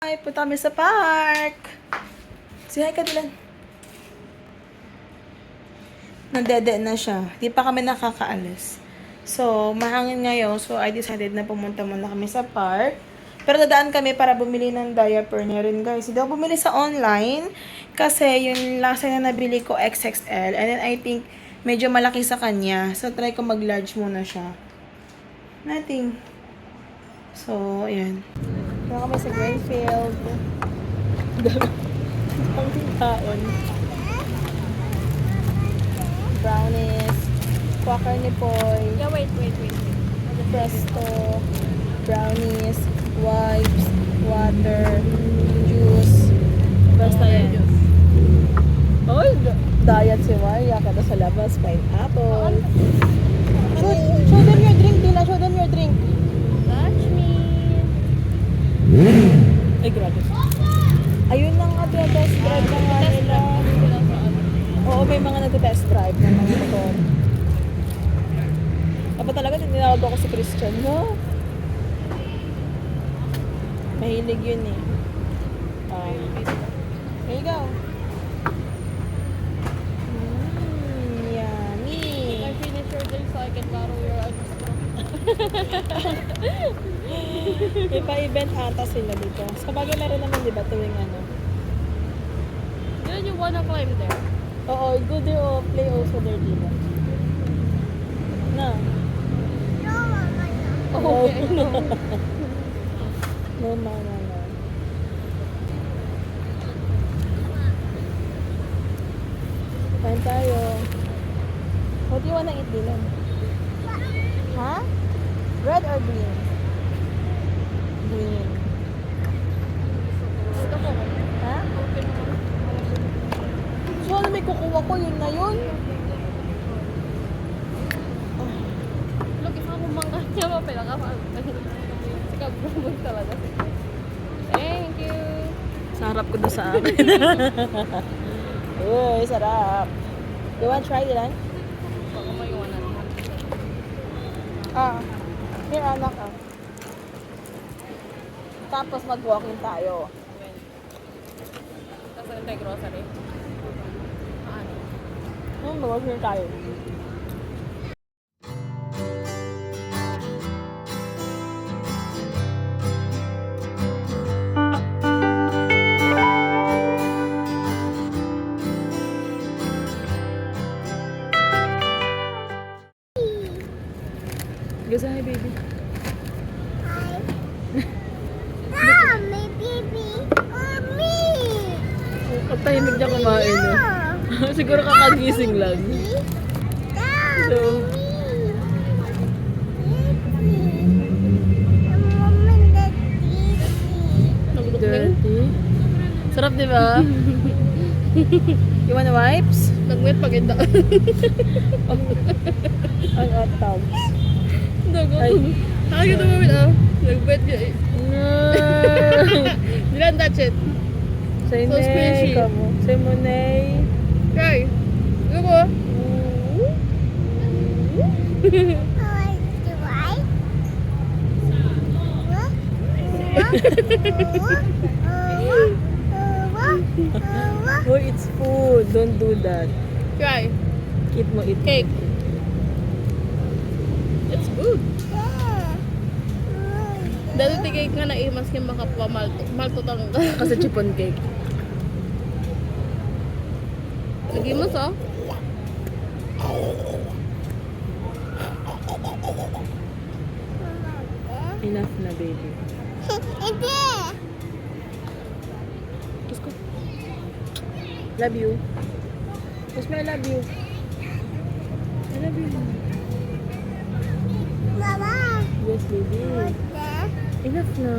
Ay, punta kami sa park. Say hi ka, Dylan. Nandede na siya. Di pa kami nakakaalis. So, mahangin ngayon. So, I decided na pumunta muna kami sa park. Pero dadaan kami para bumili ng diaper niya rin, guys. Hindi ako bumili sa online. Kasi yung last time na nabili ko, XXL. And then, I think, medyo malaki sa kanya. So, try ko mag-large muna siya. Nothing. So, ayan. Punta kami sa Greenfield. Daming taon. Brownies. Quaker ni Poy. Yeah, wait. Presto. Brownies. Wipes. Water. Juice. Basta yan. Oh, diet si Maria. Kada sa labas. Pineapple. Show them your drink, Dila. Show them your drink. Touch me. Ay, grabe. Ayun na nga, test drive na nga nila. Oo, may mga nag-test drive na mga motor. Dapat talaga tinawag ako si Christian, no? Mahilig yun eh. Here you go. Yummy. I finish your drink so I can borrow your other stuff. Ipa-event ata sila dito. Sa bagay meron naman, di ba, tuwing ano? Didn't you wanna climb there? Oo, go there o play also there, di ba? Na? Oh, okay. No, mama, no. Kain tayo. What do you wanna eat, Dylan? Huh? Red or green? Green. Ito po. Ha? Open mo. So, ano may kukuha ko? Yun na yun? Look, isa akong mangga niya pa. Sikabrumag talaga. Thank you. Sarap ko doon sa akin. Uy, sarap. You want try, Dylan? Baka may iwanan. Here, anak, Tapos mag-walking tayo. Tapos ano tayo grocery? Ano? Mag-walking tayo. Gusto hi, baby. My baby or me? Ang tahimik niya kumain, no? Siguro kakagising lang. So, dirty. Sarap, di ba? You want wipes? Nag-wet pag ito. Ang hot tubs. Ay. Ay, ito mo nag-wet niya eh. Didn't touch it. Say So squishy. nay, kamo. Say mo nay. Try. Ito mo. Boy, it's food. Don't do that. Try. Eat mo, eat. Cake. It's good. Dati tigay nga na imas kaya makapamalto. Malto tang. Kasi chiffon cake. Lagi mo sa? Enough na, baby. Kiss ko. Love you. Kiss me, I love you. I love you. Yes, baby. Enough na.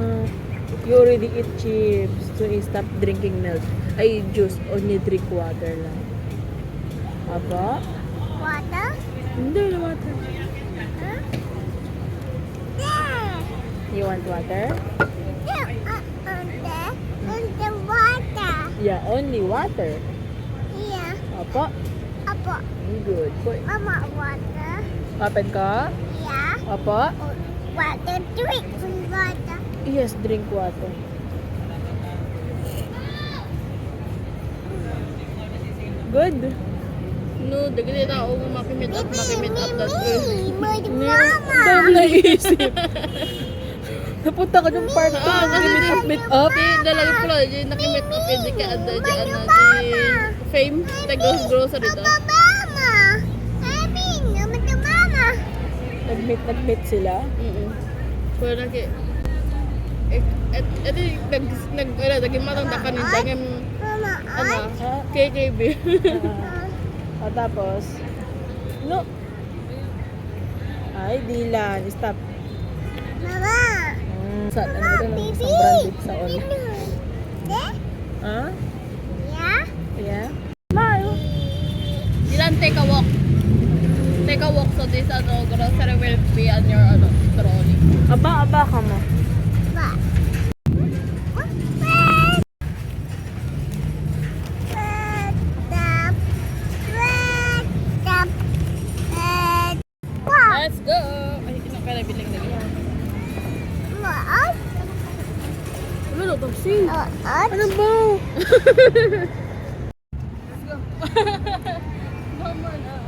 You already eat chips. So, stop drinking milk. Ay, juice. Only drink water lang. Aba? Hindi, water. You want water? Yeah, only water. Apa? Good. Boy. Open ka? Apa? Water, drink water. Yes, drink water. Good? No, dagli na ako makimit up that Dahil naisip. Napunta ka ng part 2. Meet up. Di, dalagay ko lang, yung nakimit up yun, di ka anda dyan, di fame, tagos grocery to. Mama! Happy! Naman to mama! Nag-meet sila. Pero naging matanda ka ng dangin, Mama, KKB. O tapos, no. Ay, Dylan. Stop. Mama! Sa, ano ito lang, isang branded sa all. There? Ha? Yeah? Yeah? Smile. Dylan, take a walk. Take a walk so this grocery will be on your trolley. Aba ka mo. What? Let's go! Ay, ino ka na biling lagi. Ano na taxi? Ano ba? Let's go. Mama na.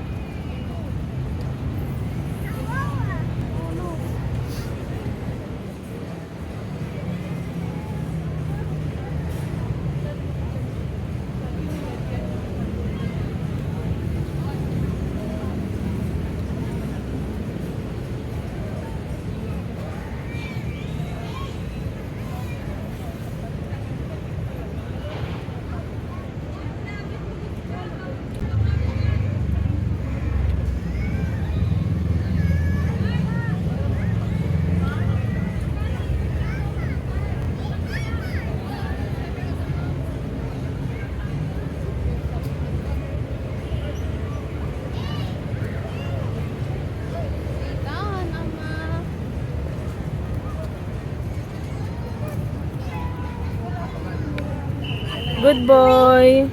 Good boy.